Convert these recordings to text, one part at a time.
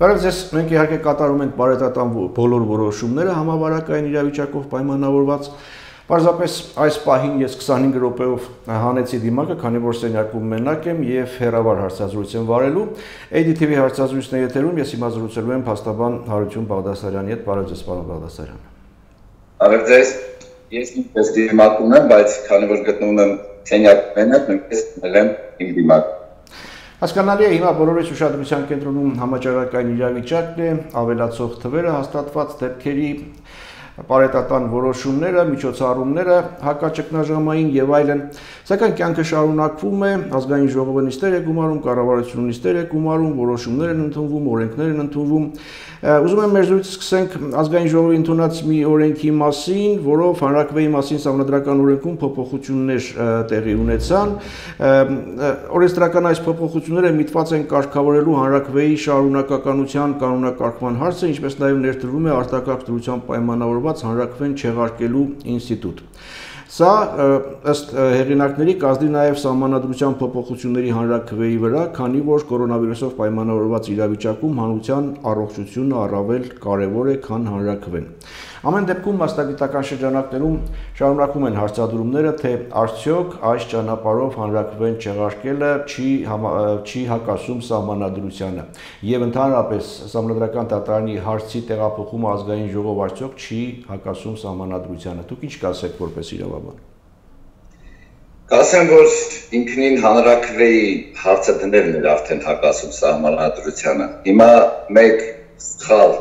Բայց ես մենք իհարկե կատարում ենք բարետատան բոլոր որոշումները համավարակային իրավիճակով պայմանավորված Պարզապես այս պահին ես 25 րոպեով հանեցի դիմակը, քանի որ սենյակում մենակ եմ եւ հերավար հարցազրույց եմ վարելու։ ADTV հարցազրույցն է եթերում, ես հիմա զրուցելու եմ փաստաբան Հարություն Բաղդասարյանի հետ, բարև ձեզ, պարոն Բաղդասարյան։ Բարև ձեզ։ Ես ինքս դիմակում եմ, բայց քանի որ գտնվում եմ սենյակում մենակ, նույնպես մել եմ իմ դիմակ։ Հասկանալի է, հիմա բոլորիս ուշադրության կենտրոնում համաճարակային իրավիճակն է, ավելացող թվերը, հաստատված դեպքերի Պարետատան որոշումները, միջոցառումները, հակաճգնաժամային եւ այլն, սակայն կյանքը շարունակվում է, ազգային ժողովը նիստեր է գումարում, կառավարությունը նիստեր է գումարում, որոշումներ են ընդունվում, օրենքներ են ընդունվում։ Ուզում եմ մեր զրույցը սկսենք ազգային ժողովի ընդունած մի օրենքի մասին, որով հանրաքվեի մասին սահմանադրական օրենքում փոփոխություններ տեղի ունեցան։ Օրենսդրական այս փոփոխությունները միտված են կարգավորելու հանրաքվեի շարունակականության կանոնակարգման հարցը, ինչպես նաև ներդրվում է արտակարգ դրությամբ պայմանավորված հանրաքվեն չեղարկելու ինստիտուտ։ Սա ըստ հեղինակների կազդի նաև սահմանադրության փոփոխությունների հանրաքվեի վրա, քանի որ կորոնավիրուսով պայմանավորված իրավիճակում հանրության առողջությունը առավել կարևոր է, քան հանրաքվեն։ Ամեն դեպքում մասնագիտական շրջանակներում շարունակվում են հարցադրումները, թե արդյոք այս ճանապարհով հանրաքվեն չեղարկելը չի հակասում սահմանադրությանը եւ ընդհանրապես սահմանադրական դատարանի հարցի տեղափոխումը ազգային ժողով արդյոք չի հակասում սահմանադրությանը։ Դուք ինչ կասեք որպես իրավաբան։ Կասեմ, որ ինքնին հանրաքվեի հարցը դնելն էր արդեն հակասում սահմանադրությանը։ Հիմա մեկ սխալ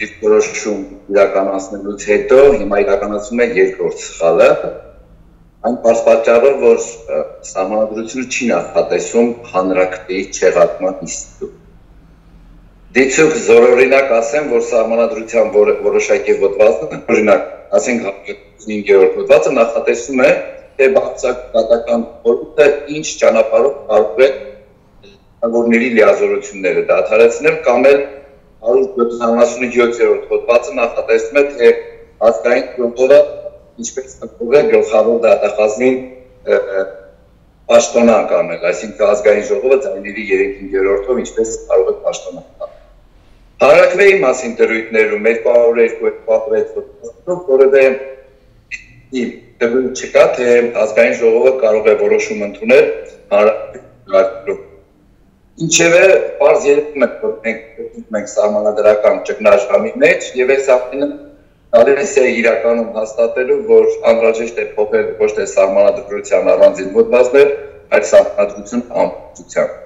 դիրքորոշում իրականացնելուց հետո հիմա իրականացվում է երկրորդ սխալը, այն պատճառով, որ սահմանադրությունը չի նախատեսում հանրաքվեի չեղարկման ինստիտուտ։ Դիցուք զորօրինակ ասեմ, որ սահմանադրության որոշակի հոդվածը, օրինակ, ասենք 5-րդ հոդվածը նախատեսում է, թե բացակայական խորհուրդը ինչ ճանապարհով կարող է որների լիազորությունները դադարեցնել կամ էլ 177-րդ հոդվածը նախատեսում է, թե ազգային ժողովը ինչպես կփոխի գլխավոր դատախազին պաշտոնանկ անել, այսինքն ազգային ժողովը ձայների 3/5-ով ինչպես կարող է պաշտոնանկ անել։ Հանրաքվեի մասին դրույթներում 202-206 հոդվածով որևէ դեպքում չկա, թե ազգային ժողովը կարող է որոշում ընդունել հանրաքվեի Ինչևէ, պարզ երևում է, որ մենք սահմանադրական ճգնաժամի մեջ եւ այս ամենը գալիս է իրականում հաստատելու, որ անհրաժեշտ է փոխել ոչ թե սահմանադրության առանձին հոդվածներ, այլ սահմանադրություն ամբողջությամբ։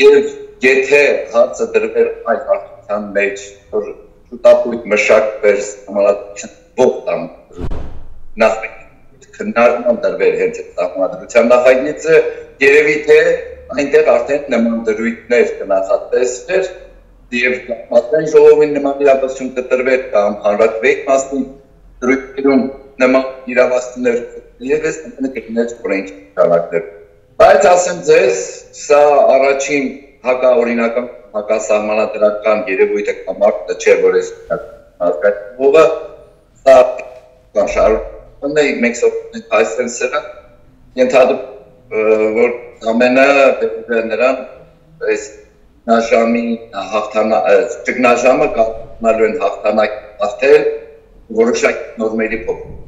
Եվ եթե հարցը դրվեր այդ հարցության մեջ, որ շուտապույտ մշակվեր սահմանադրության ողջ նախագիծ քննարկման դրվեր հենց այդ սահմանադրության նախագիծը, երևի թե այնտեղ արդեն նման դրույթներ կնախատեսվեր եւ ազգային ժողովին նման իրավասություն կտրվեր կամ հանրաքվեի մասին դրույթներում նման իրավասություններ եւս կգներ օրենքի շարակներ։ Բայց ասեմ ձեզ, սա առաջին հակաօրինական հակասահմանադրական երևույթը կամ ակտը չէ, որ այս ազգային ժողովը սա շարունակում է մենք սովորենք այսպես սրա ենթադրում որ ամենը նրան այս նաժամի ճգնաժամը կազմելու են հաղթանակ հաղթել որոշակի նորմերի փոխում։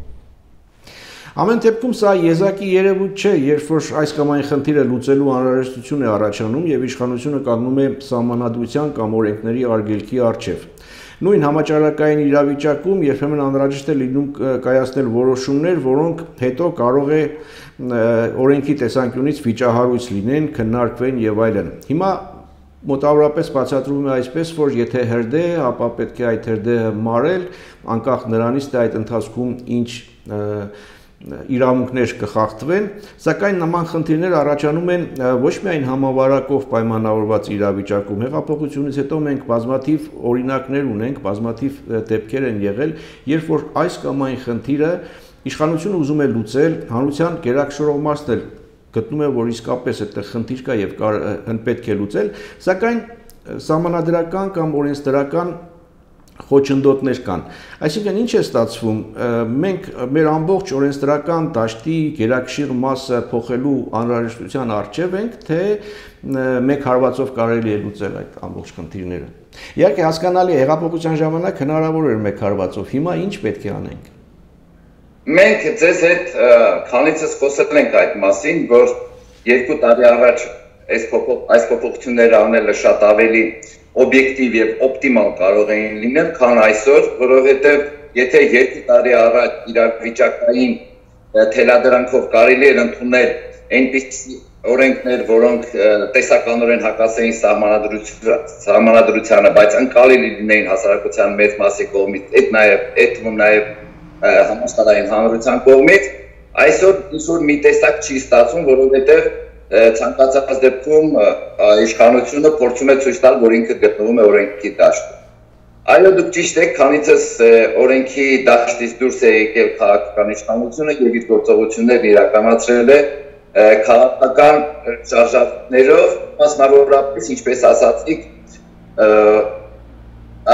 Ամեն դեպքում սա եզակի երևույթ չէ, երբ որ այս կամ այն խնդիրը լուծելու անհրաժեշտություն է առաջանում եւ իշխանությունը կանգնում է սահմանադրության կամ օրենքների արգելքի առջեւ։ Նույն համաճարակային իրավիճակում երբեմն անհրաժեշտ է լինում կայացնել որոշումներ, որոնք հետո կարող է օրենքի տեսանկյունից վիճահարույց լինեն, քննարկվեն եւ այլն։ Հիմա մոտավորապես բացատրվում է այսպես, որ եթե հրդեհ է, ապա պետք է այդ հրդեհը մարել, անկախ նրանից թե այդ ընթացքում ինչ իրավունքներ կխախտվեն, սակայն նման խնդիրներ առաջանում են ոչ միայն համավարակով պայմանավորված իրավիճակում, հեղափոխությունից հետո մենք բազմաթիվ օրինակներ ունենք, բազմաթիվ դեպքեր են եղել, երբ որ այս կամ այն խնդիրը իշխանությունը ուզում է լուծել, հանրության գերակշռող մասն էլ գտնում է, որ իսկապես այդտեղ խնդիր կա եւ պետք է լուծել, սակայն սահմանադրական կամ օրենսդրական խոչընդոտներ կան։ Այսինքն ինչ է ստացվում, մենք մեր ամբողջ օրենսդրական դաշտի գերակշիռ մասը փոխելու անհրաժեշտության առջև ենք, թե մեկ հարվածով կարելի է լուծել այդ ամբողջ խնդիրները։ Իհարկե հասկանալի է, հեղափոխության ժամանակ հնարավոր էր մեկ հարվածով, հիմա ինչ պետք է անենք։ Մենք ձեզ հետ քանիցս խոսել ենք այդ մասին, որ 2 տարի առաջ այս փոփոխությունները անելը շատ ավելի օբյեկտիվ եւ օպտիմալ կարող էին լինել, քան այսօր, որովհետեւ եթե 2 տարի առաջ իրավիճակային թելադրանքով կարելի էր ընդունել այնպիսի օրենքներ, որոնք տեսականորեն հակասեին սահմանադրությանը, բայց ընկալելի լինեին հասարակության մեծ մասի կողմից, այդ նաեւ համաշխարհային հանրության կողմից, այսօր ինչ-որ մի տեսակ չի ստացվում, որովհետեւ ցանկացած դեպքում իշխանությունը փորձում է ցույց տալ, որ ինքը գտնվում է օրենքի դաշտում։ Այո, դուք ճիշտ եք, քանիցս օրենքի դաշտից դուրս է եկել քաղաքական իշխանությունը եւ իր գործողություններն իրականացրել է քաղաքական շարժառիթներով, մասնավորապես, ինչպես ասացիք,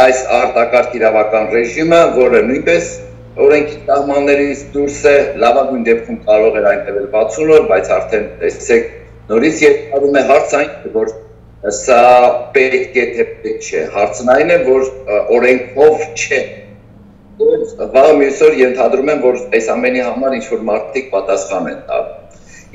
այս արտակարգ իրավական ռեժիմը, որը նույնպես օրենքի սահմաններից դուրս է, լավագույն դեպքում կարող էր այնտեղ 60 օր, բայց արդեն տեսեք նորից երկարում է հարց այն, որ սա պետք է թե պետք չէ։ Հարցն այն է, որ օրենքով չէ։ Վաղը մյուս օր ենթադրում եմ, որ այս ամենի համար ինչ-որ մարդիկ պատասխան են տալու։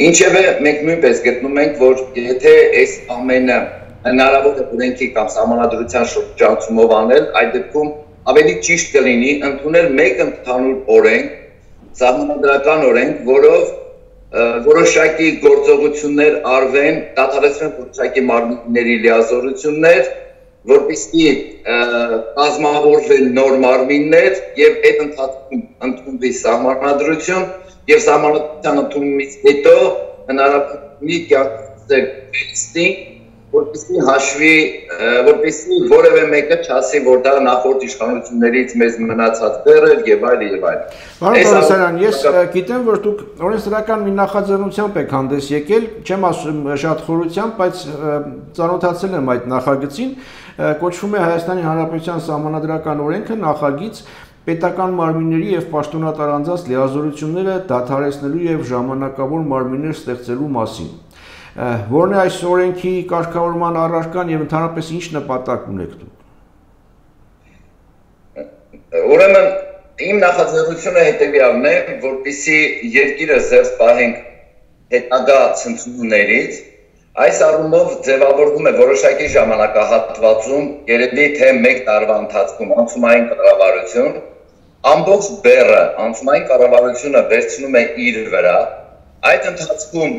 Ինչևէ, մենք նույնպես գտնում ենք, որ եթե այս ամենը հնարավոր է օրենքի կամ սահմանադրության շրջանցումով անել, այդ դեպքում ավելի ճիշտ կլինի ընդունել մեկ ընդհանուր օրենք, սահմանադրական օրենք, որով որոշակի գործողություններ արվեն, դադարեցվեն որոշակի մարմինների լիազորություններ, որպեսզի կազմավորվեն նոր մարմիններ եւ այդ ընթացքում ընդունվի սահմանադրություն եւ սահմանադրության ընդունումից հետո հնարավորինի կյանքի որպեսզի հաշվի, որպեսզի որևէ մեկը չասի, որ դա նախորդ իշխանություններից մեզ մնացած բեռ էր եւ այլ եւ այլ։ Պարոն Պարասարյան, ես գիտեմ, որ դուք օրենսդրական մի նախաձեռնությամբ եք հանդես եկել, չեմ ասում շատ խորությամբ, բայց ծանոթացել եմ այդ նախագծին, կոչվում է Հայաստանի Հանրապետության սահմանադրական օրենքը նախագիծ պետական մարմինների եւ պաշտոնատար անձանց լիազորությունները դադարեցնելու եւ ժամանակավոր մարմիններ ստեղծելու մասին։ Որն է այս օրենքի կարգավորման առարկան եւ ընդհանրապես ինչ նպատակ ունեք դուք։ Ուրեմն իմ նախաձեռնությունը հետեւյալն է, որպեսզի երկիրը զերծ պահենք հետագա ցնցումներից, այս առումով ձևավորվում է որոշակի ժամանակահատվածում, երևի թե 1 տարվա ընթացքում անցումային կառավարություն, ամբողջ բեռը անցումային կառավարությունը վերցնում է իր վրա։ Այդ ընթացքում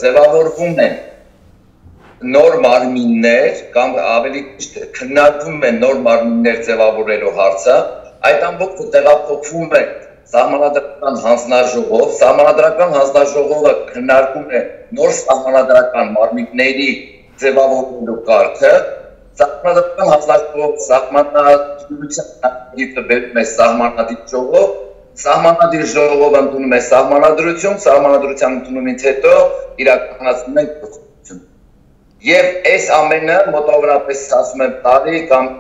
ձևավորվում են նոր մարմիններ կամ ավելի ճիշտ քննարկվում են նոր մարմիններ ձևավորելու հարցը, այդ ամբողջը տեղափոխվում է սահմանադրական հանձնաժողով, սահմանադրական հանձնաժողովը քննարկում է նոր սահմանադրական մարմինների ձևավորելու կարգը, սահմանադրական հանձնաժողով սահմանադրության դիտը բերում է սահմանադիր ժողով, Սահմանադիր ժողովը ընդունում է սահմանադրություն, սահմանադրության ընդունումից հետո իրականացնում են գործողություն։ Եվ այս ամենը մոտավորապես ասում եմ տարի կամ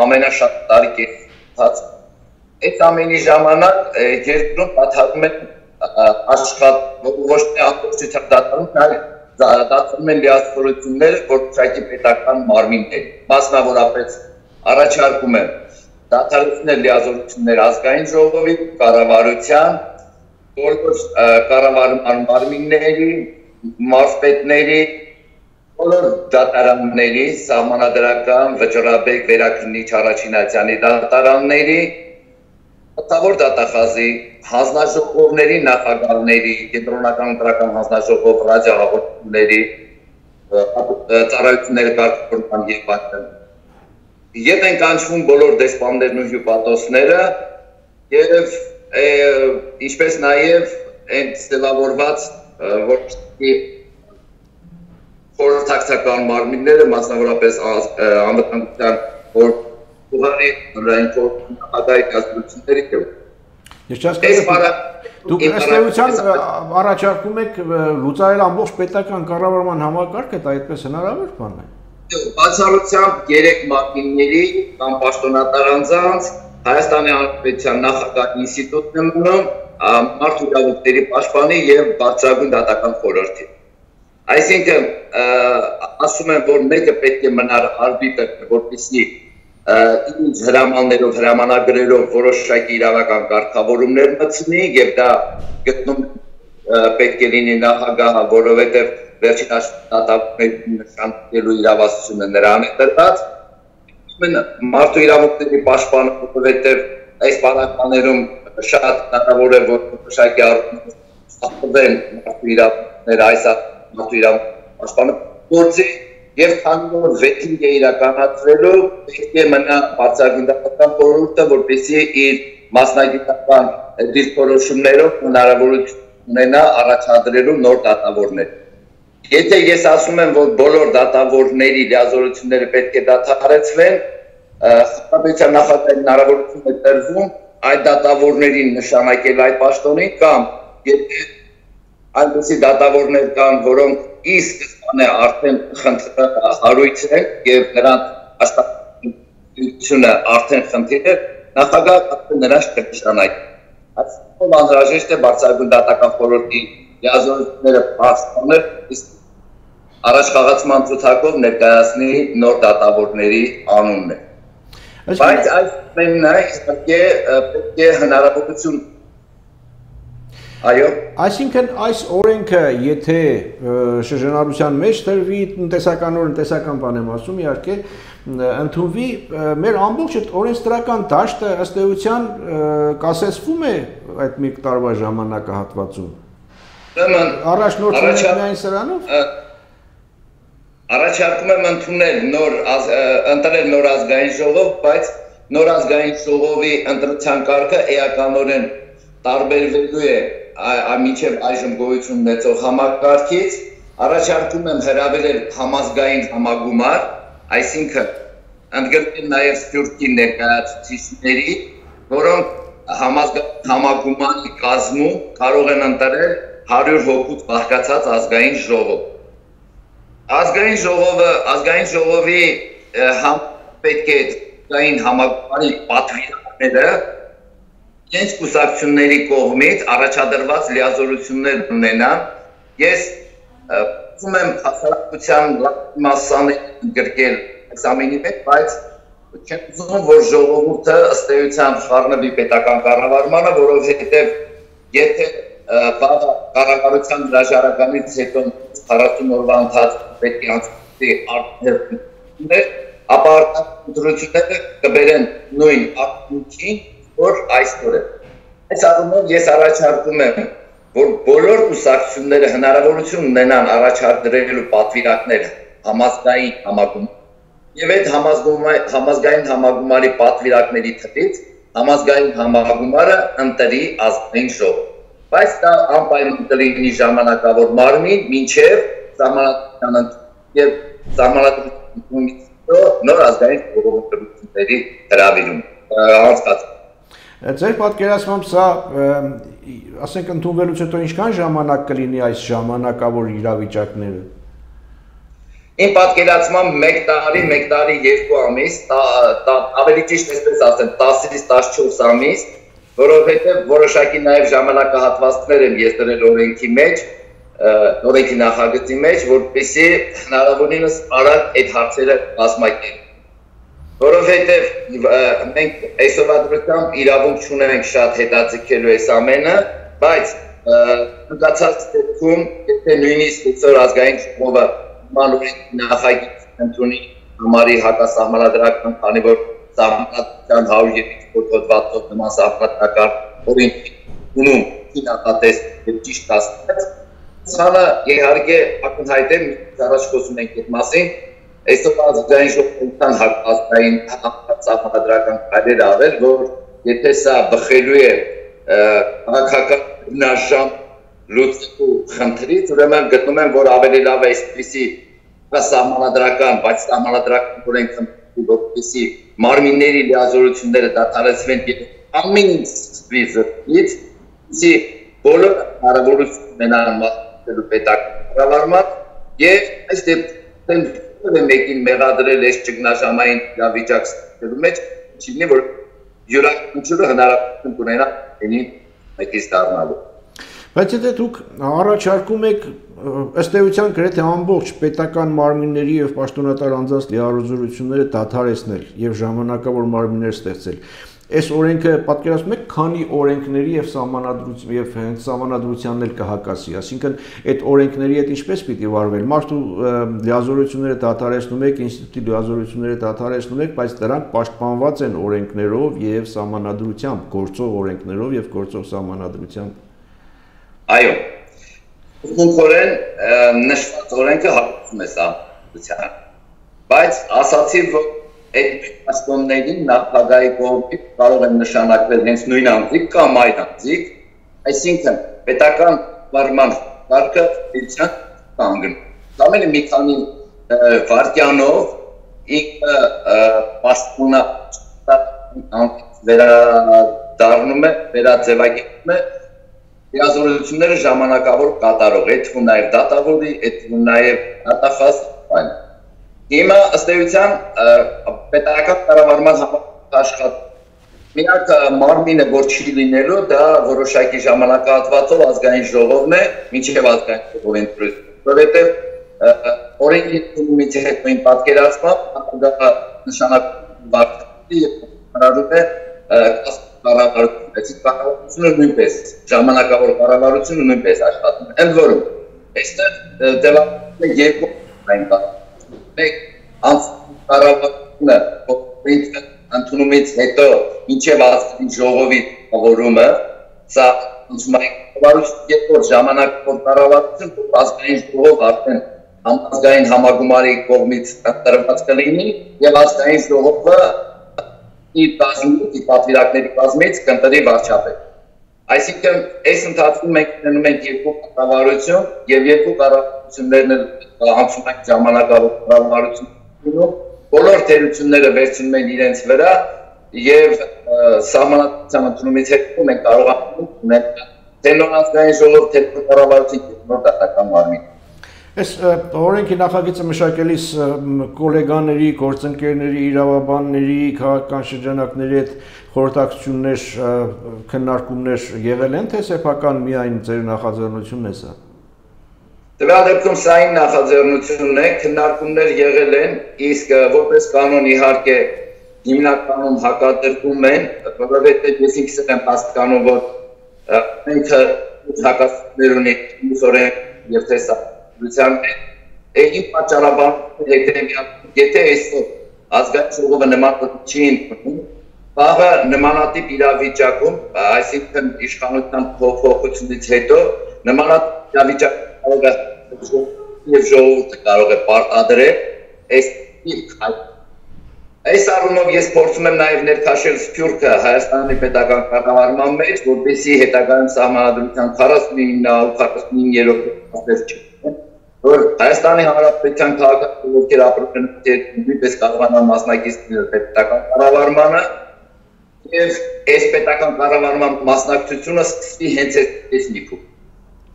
ամենաշատ տարի կեցած։ Այս ամենի ժամանակ երկրում դադարում են ոչ թե ամբողջությամբ դադարում, այլ դադարում են լիազորությունները որոշակի պետական մարմինների։ Մասնավորապես առաջարկում եմ դադարեցնել լիազորություններ ազգային ժողովի, կառավարության, բոլոր կառավարման մարմինների, մարզպետների, բոլոր դատարանների, սահմանադրական, վճռաբեկ, վերաքննիչ առաջինացիանի դատարանների, մտավոր դատախազի, հանձնաժողովների նախագահների, կենտրոնական ընտրական հանձնաժողով, ռադիոհաղորդումների, ծառայությունների կարգավորման եւ այլն։ Եվ են կանչվում բոլոր դեսպաններն ու հյուպատոսները եւ ինչպես նաեւ այն ձևավորված որոշակի խորհրդակցական մարմինները, մասնավորապես անվտանգության խորհրդի հանրային խորհրդի կազմությունների կողմից։ Ես չհասկացա, դուք ըստ էության առաջարկում եք լուծարել ամբողջ պետական կառավարման համակարգը, դա այդպես հնարավոր բան է։ Բացառությամբ 3 մակինների կամ պաշտոնատար անձանց Հայաստանի Հանրապետության նախագահ ինստիտուտն է մնում, մարդու իրավունքների պաշտպանի եւ բարձրագույն դատական խորհրդի։ Այսինքն ասում եմ, որ մեկը պետք է մնար արբիտր, որպեսզի ինչ հրամաններով, հրամանագրերով որոշակի իրավական կարգավորումներ մտցնի եւ դա գտնում պետք է լինի նախագահը, որովհետեւ վերջին դատավորների նշանակելու իրավասությունը նրան է տրված։ Մարդու իրավունքների պաշտպանը, որովհետեւ այս պարագաներում շատ հնարավոր է, որ որոշակի առնվեն մարդու իրավունքները այս մարդու իրավունքների պաշտպանը գործի եւ քանի որ վեթինգ է իրականացվելու, պետք է մնա բարձրագույն դատական խորհուրդը, որպեսզի իր մասնագիտական դիրքորոշումներով հնարավորություն ունենա առաջադրելու նոր դատավորներ։ Եթե ես ասում եմ, որ բոլոր դատավորների լիազորությունները պետք է դադարեցվեն, Հանրապետության նախագահի հնարավորություն է տրվում այդ դատավորներին նշանակել այդ պաշտոնին կամ եթե այնպիսի դատավորներ կան, որոնք ի սկզբանե արդեն խնդրը հարույց են եւ նրանց աշխատությունը արդեն խնդիր է, նախագահը նրանց կնշանակի։ Այսինքն անհրաժեշտ է բարձրագույն դատական խորհրդի լիազորությունները պաշտպանել, իսկ առաջխաղացման ցուցակով ներկայացնի նոր դատավորների անունն է։ Բայց այս մեննա իհարկե պետք է հնարավորություն Այո։ Այսինքն այս օրենքը, եթե շրջանառության մեջ տրվի, տնտեսական բան եմ ասում, իհարկե, ընդունվի, մեր ամբողջ օրենսդրական դաշտը ըստ էության կասեցվում է այդ մի տարվա ժամանակահատվածում։ Առաջնորդվում միայն սրանով։ Առաջարկում եմ ընդունել նոր ազգային ժողով, բայց նոր ազգային ժողովի ընտրության կարգը էականորեն տարբերվելու է մինչև այժմ գոյություն ունեցող համակարգից, առաջարկում եմ հրավիրել համազգային համագումար, այսինքն ընդգրկել նաև սփյուռքի ներկայացուցիչների, որոնք համազգային համագումարի կազմում կարող են ընտրել 100 հոգուց բաղկացած ազգային ժողով։ Ազգային ժողովի պետք է ազգային համագումարի պատվիրանները Իրենց կուսակցությունների կողմից առաջադրված լիազորություններ ունենան, ես ուզում եմ հասարակության մասսաներ ընդգրկել այս ամենի մեջ, բայց չեմ ուզում, որ ժողովուրդը ըստ էության խառնվի պետական կառավարմանը, որովհետև եթե կառավարության հրաժարականից հետո 40 օրվա ընթացքում պետք է անցնի արտահերթություններ, ապա արտահերթությունները կբերեն նույն արդյունքին, որ այսօր է։ Այս առումով ես առաջարկում եմ, որ բոլոր կուսակցությունները հնարավորություն ունենան առաջադրելու պատվիրակներ համազգային համագումար եւ այդ համազգային համագումարի պատվիրակների թվից համազգային համագումարը ընտրի ազգային ժողով։ Բայց դա անպայման կլինի ժամանակավոր մարմին, մինչև սահմանադրության եւ սահմանադրությունից նոր ազգային ժողովրդների հրավիրում անցկացվում։ Ձեր պատկերացմամբ սա, ասենք ընդունվելուց հետո ինչքան ժամանակ կլինի այս ժամանակավոր իրավիճակները։ Իմ պատկերացմամբ 1 տարի, 2 ամիս, ավելի ճիշտ այսպես ասեմ, 10-ից 14 ամիս, որովհետև որոշակի նաև ժամանակահատվածներ եմ ես դրել օրենքի մեջ, օրենքի նախագծի մեջ, որպեսզի հնարավորինս արագ այդ հարցերը կազմակերպենք։ Որովհետև մենք այսօրվա դրությամբ իրավունք չունենք շատ հետաձգելու այս ամենը, բայց ընկացած դեպքում, եթե նույնիսկ այսօր ազգային ժողովը օրենքի նախագիծ ընդունի համարի հակասահմանադրական, քանի որ սահմանադրության 107 հոդվածով նման սահմանադրական օրենքի ունում նախատես եւ ճիշտ կասկած, ցանը իհարկե ակնհայտ է, առաջ խոսում ենք այդ մասին, այսօր ազգային ժողովրդական հակազգային սահմանադրական քայլեր արել, որ եթե սա բխելու է քաղաքական նաշամ լուծելու խնդրից, ուրեմն գտնում եմ, որ ավելի լավ է այսպիսի սահմանադրական, բայց սահմանադրական օրենք որպեսզի մարմինների լիազորությունները դադարեցվեն եւ ամեն ինչ սկսվի զրկից, իսկ բոլոր հնարավորություն ունենան մասնակցելու պետական կառավարման եւ այս դեպքում որևէ մեկին մեղադրել այս ճգնաժամային իրավիճակի մեջ, չլինի որ յուրաքանչյուրը հնարավորություն կունենա ինի մեկից դառնալու։ Բայց եթե դուք առաջարկում եք ըստ էության գրեթե ամբողջ պետական մարմինների եւ պաշտոնատար անձանց լիարժությունները դադարեցնել եւ ժամանակավոր մարմիններ ստեղծել, այս օրենքը պատկերացնում եք քանի օրենքների եւ սահմանադրությանն էլ կհակասի, այսինքն այդ օրենքների հետ ինչպես պիտի վարվել, մարդու լիազորությունները դադարեցնում եք, ինստիտուտի լիազորությունները դադարեցնում եք, բայց դրանք պաշտպանված են օրենքներով եւ սահմանադրությամբ, գործող օրենքներով եւ գործող սահմանադրությամբ։ Այո, ուսումնքորեն նշված օրենքը հակասում է սահմանադրությանը, բայց ասացի, որ այդ պաշտոններին նախագահի կողմից կարող են նշանակվել հենց նույն անձիկ կամ այլ անձիկ, այսինքն պետական վարման կարգը իրության կանգնում։ Ամենը մի քանի վայրկյանով ինքը պաշտոնանց վերադառնում է, վերաձևակերպում է լիազորությունները ժամանակավոր կատարող, այդ թվում նաև դատավորի, այդ թվում նաև դատախազ այլն։ Հիմա ըստ էության պետական կառավարման աշխատանք միակ մարմինը, որ չի լինելու, դա որոշակի ժամանակահատվածով ազգային ժողովն է, մինչև ազգային ժողովի ընտրություն, որովհետև օրենքի ընդունումից հետո իմ պատկերացմամբ դա նշանակում վարչապետի եւ հնարավոր է կառավարություն, այսինքն կառավարությունը նույնպես ժամանակավոր կառավարությունը նույնպես աշխատում է։ Ընդ որում, այստեղ դեպքում է երկու այն մեկ կառավարությունը ընդունումից հետո մինչև ազգային ժողովի կառավարումը, սա կառավարություն երկրորդ ժամանակավոր կառավարություն, ազգային ժողով արդեն համազգային համագումարի կողմից ընտրված կլինի եւ ազգային ժողովը իր կազմի պատվիրակների կազմից կընտրի վարչապետ։ Այսինքն այս ընթացքում մենք ունենում ենք երկու կառավարություն եւ երկու կառավարություններն անցում են ժամանակավոր կառավարություն, բոլոր թերությունները վերցնում են իրենց վրա եւ սահմանադրության ընդունումից հետո մենք կարողանում ունենալ թե նոր ազգային ժողով, թե կառավարություն, թե նոր դատական մարմին։ Այս օրենքի նախագիծը մշակելիս կոլեգաների, գործընկերների, իրավաբանների, քաղաքական շրջանակների հետ խորհրդակցություններ, քննարկումներ եղել են, թե սեփական միայն ձեր նախաձեռնությունն է սա։ Տվյալ դեպքում սա իմ նախաձեռնությունն է, քննարկումներ եղել են, իսկ որպես կանոն իհարկե հիմնականում հակադրվում են, որովհետև ես ինքս եմ հասկանում, որ մենք հակասություններ ունենք եւ թե սա Իմ պատճառաբանությունը եթե այսօր ազգային ժողովը նման չի ընդունում, վաղը նմանատիպ իրավիճակում, այսինքն իշխանության փոփոխությունից հետո նմանատիպ իրավիճակում կարող է եւ ժողովուրդը կարող է պարտադրել այս առումով ես փորձում եմ նաև ներքաշել սփյուռքը Հայաստանի պետական կառավարման մեջ, որպեսզի հետագայում սահմանադրության 49-49-րդ որ Հայաստանի Հանրապետության քաղաքացիները, ովքեր ապրում են նույնպես կարողանան մասնակցել պետական կառավարմանը եւ այս պետական կառավարման մասնակցությունը սկսվի հենց այս նիքում։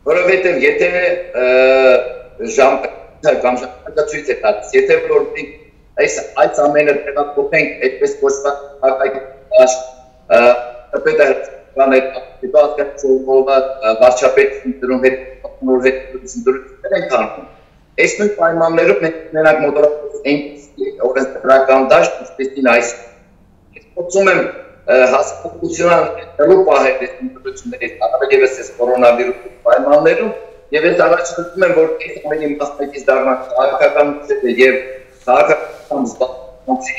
Որովհետեւ եթե ժամանակը ցույց է տալիս, եթե որ այս ամենը տեղափոխենք այդպես կոչված վարչապետ Այս նույն պայմաններում մենք մենակ մոտորապես ենք օրենսդրական դաշտ, ինչպեսին այս փորձում եմ հասարակությունը հետելու պահել այս ընտրություններից, առավելևս այս կորոնավիրուսի պայմաններում, եւ ես առաջարկում եմ, որ այս ամենի մասնակից դառնան քաղաքականությունը եւ քաղաքական զբաղմունքի,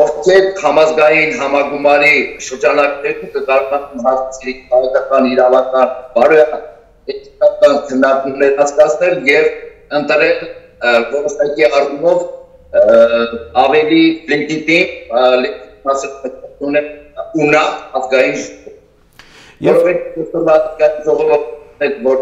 ովքեր համազգային համագումարի շրջանակներում կկարողանան հարցերի քաղաքական, իրավական, բարոյական, էթիկական քննարկումներ հասկացնել եւ ընտրել որոշակի առումով ավելի լեգիտիմ ունակ ազգային ժողով, որ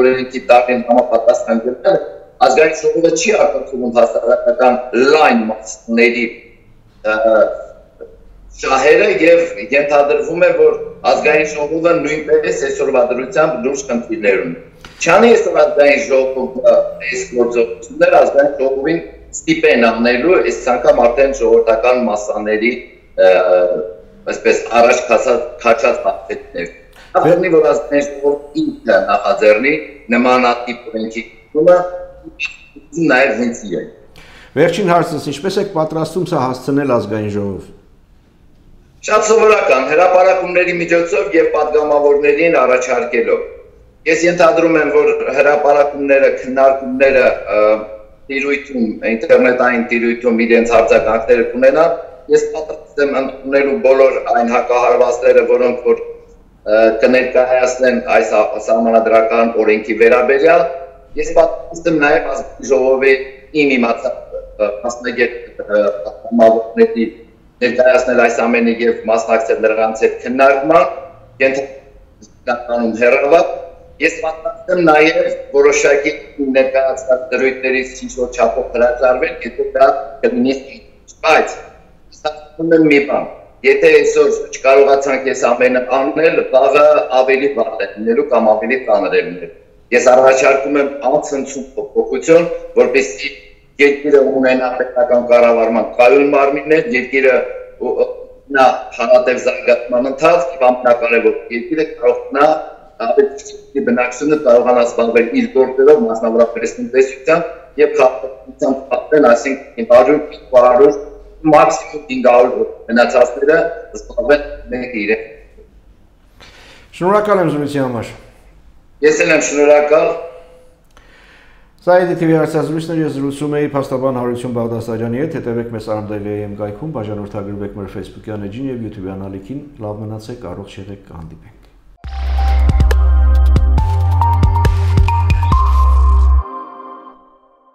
օրենքի տարին համապատասխան գտնել, ազգային ժողովը չի արտացոլում հասարակական լայն մասների շահերը եւ ենթադրվում է, որ ազգային ժողովը նույնպես այսօրվա դրությամբ լուրջ խնդիրներ ունի։ Չանի ազգային ժողովը այս գործողությունները ազգային ժողովին ստիպեն անելու այս անգամ արդեն ժողովրդական մասաների այսպես առաջ քաշած պատկերներ։ Ապրնի որ ազգային ժողովը ինքը նախաձեռնի նմանատիպ օրենքի կոմը նաև հենց իրեն։ Վերջին հարցս ինչպես եք պատրաստում սա հասցնել ազգային ժողով։ Շատ սովորական հրապարակումների միջոցով եւ падգամավորներին առաջարկելով։ Ես ենթադրում եմ, որ հրապարակումները, քննարկումները տիրույթում, ինտերնետային տիրույթում իրենց արձագանքները կունենան։ Ես պատրաստ եմ ընդունելու բոլոր այն հակահարվածները, որոնք որ կներկայացնեն այս սահմանադրական օրենքի վերաբերյալ։ Ես պատրաստ եմ նաև ազգային ժողովի իմ իմացած մասնագետ պատգամավորների ներկայացնել այս ամենը եւ մասնակցել նրանց հետ քննարկման, ենթականում հեռավար։ Ես պատրաստ եմ նաև որոշակի ներկայացված դրույթներից ինչ-որ չափով հրաժարվել, եթե դա կլինի, բայց ստացվում է մի բան։ Եթե այսօր չկարողացանք այս ամենը անել, վաղը ավելի վատ է լինելու կամ ավելի ծանր է լինելու։ Ես առաջարկում եմ անցնցում փոփոխություն, որպեսզի երկիրը ունենա պետական կառավարման կայուն մարմիններ, երկիրը նա հանրատիպ զարգացման ընթացք եւ ամենակարևոր երկիրը կարողանա ավելի բնակչությունը կարողանա զբաղվել իր գործերով, մասնավորապես տնտեսությամբ եւ քաղաքացիությամբ պատմել, այսինքն 100-200 մաքսիմում 500 մնացածները զբաղվել մեկ իրեն։ Շնորհակալ եմ զրույցի համար։ Ես էլ եմ շնորհակալ։ Սա TV հարցազրույցներ ես զրուցում էի փաստաբան Հարություն Բաղդասարյանի հետ, հետևեք մեզ Armdaily.am կայքում, բաժանորդագրվեք մեր Facebook-յան էջին եւ YouTube-յան ալիքին, լավ մնացեք, առողջ եղեք, կհանդիպենք։